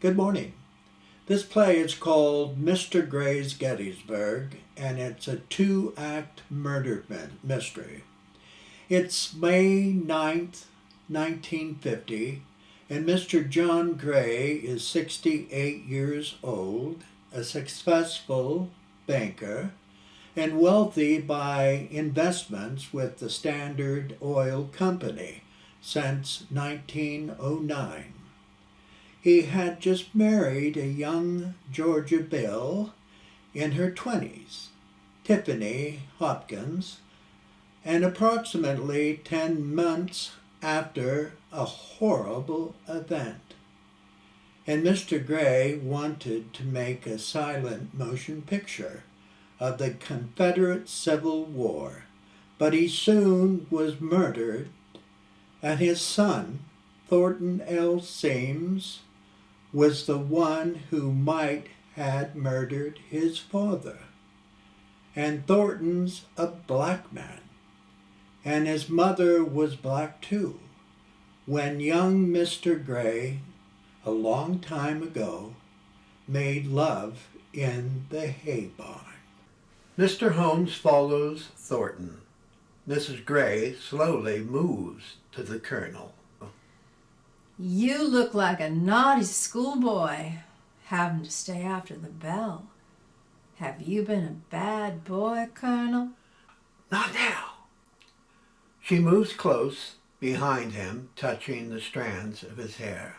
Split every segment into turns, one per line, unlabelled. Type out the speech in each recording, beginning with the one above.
Good morning. This play is called Mr. Gray's Gettysburg, and it's a two-act murder mystery. It's May 9th, 1950, and Mr. John Gray is 68 years old, a successful banker, and wealthy by investments with the Standard Oil Company since 1909. He had just married a young Georgia Belle in her 20s, Tiffany Hopkins, and approximately 10 months after a horrible event. And Mr. Gray wanted to make a silent motion picture of the Confederate Civil War, but he soon was murdered, and his son, Thornton L. was the one who might had murdered his father. And Thornton's a black man, and his mother was black too, when young Mr. Gray, a long time ago, made love in the hay barn. Mr. Holmes follows Thornton. Mrs. Gray slowly moves to the colonel.
You look like a naughty schoolboy, having to stay after the bell. Have you been a bad boy, Colonel?
Not now. She moves close behind him, touching the strands of his hair.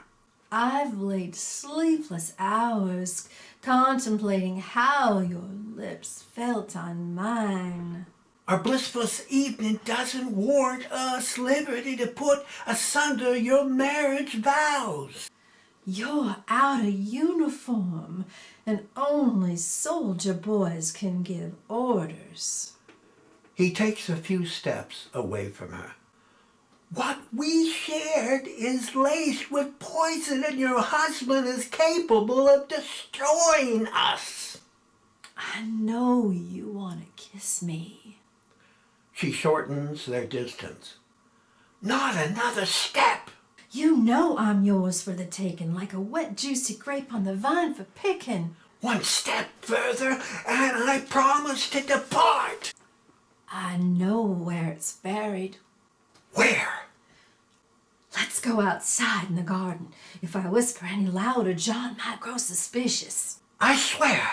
I've laid sleepless hours contemplating how your lips felt on mine.
Our blissful evening doesn't warrant us liberty to put asunder your marriage vows.
You're out of uniform, and only soldier boys can give orders.
He takes a few steps away from her. What we shared is laced with poison, and your husband is capable of destroying us.
I know you want to kiss me.
She shortens their distance. Not another step.
You know I'm yours for the taking, like a wet, juicy grape on the vine for picking.
One step further, and I promise to depart.
I know where it's buried.
Where?
Let's go outside in the garden. If I whisper any louder, John might grow suspicious.
I swear,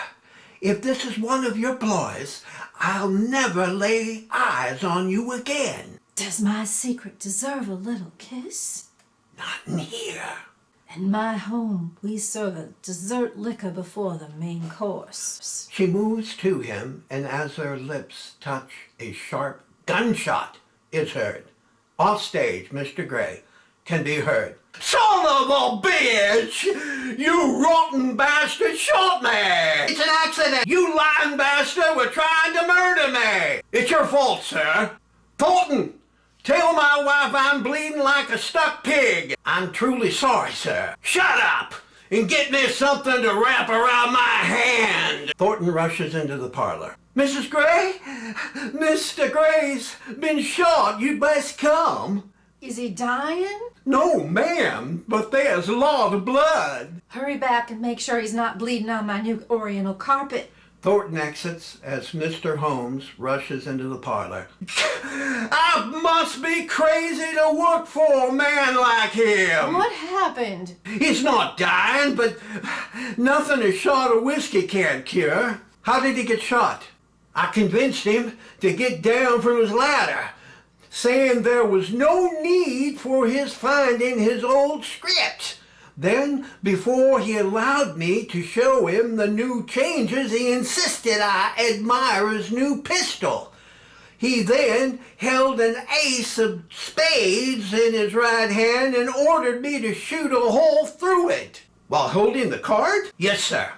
if this is one of your ploys, I'll never lay eyes on you again.
Does my secret deserve a little kiss?
Not in here.
In my home, we serve a dessert liquor before the main course.
She moves to him, and as their lips touch, a sharp gunshot is heard. Off stage, Mr. Gray can be heard. Son of a bitch! You rotten bastard shot me! It's an accident! You lying bastard were trying to murder me! It's your fault, sir. Thornton, tell my wife I'm bleeding like a stuck pig. I'm truly sorry, sir. Shut up and get me something to wrap around my hand. Thornton rushes into the parlor. Mrs. Gray? Mr. Gray's been shot. You best come.
Is he dying?
No, ma'am, but there's a lot of blood.
Hurry back and make sure he's not bleeding on my new Oriental carpet.
Thornton exits as Mr. Holmes rushes into the parlor. I must be crazy to work for a man like him.
What happened?
He's not dying, but nothing a shot of whiskey can't cure. How did he get shot? I convinced him to get down from his ladder, saying there was no need for his finding his old script. Then, before he allowed me to show him the new changes, he insisted I admire his new pistol. He then held an ace of spades in his right hand and ordered me to shoot a hole through it. While holding the card? Yes, sir.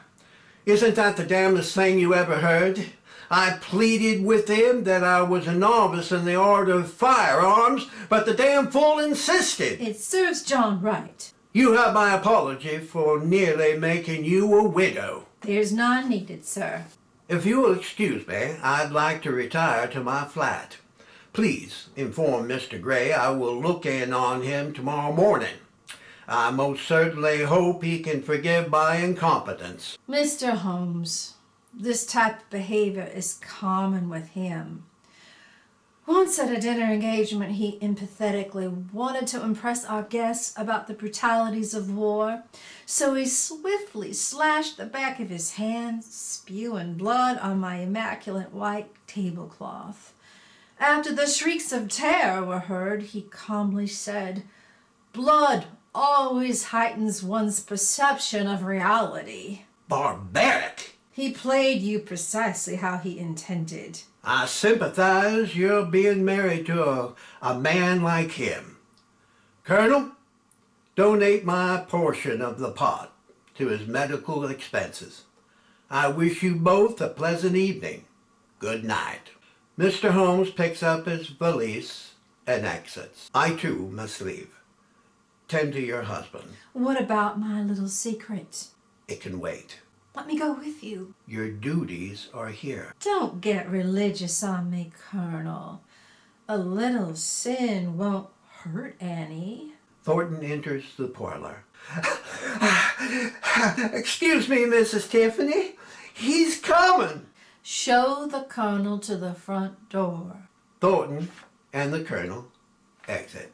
Isn't that the damnedest thing you ever heard? I pleaded with him that I was a novice in the art of firearms, but the damn fool insisted.
It serves John right.
You have my apology for nearly making you a widow.
There's none needed, sir.
If you will excuse me, I'd like to retire to my flat. Please inform Mr. Gray I will look in on him tomorrow morning.
I most certainly hope he can forgive my incompetence.
Mr. Holmes, this type of behavior is common with him. Once at a dinner engagement, he empathetically wanted to impress our guests about the brutalities of war, so he swiftly slashed the back of his hand, spewing blood on my immaculate white tablecloth. After the shrieks of terror were heard, he calmly said, "Blood always heightens one's perception of reality."
Barbaric!
He played you precisely how he intended.
I sympathize you're being married to a man like him. Colonel, donate my portion of the pot to his medical expenses. I wish you both a pleasant evening. Good night. Mr. Holmes picks up his valise and exits. I too must leave. Tend to your husband.
What about my little secret?
It can wait.
Let me go with you.
Your duties are here.
Don't get religious on me, Colonel. A little sin won't hurt any.
Thornton enters the parlor. Excuse me, Mrs. Tiffany. He's coming.
Show the Colonel to the front door.
Thornton and the Colonel exit.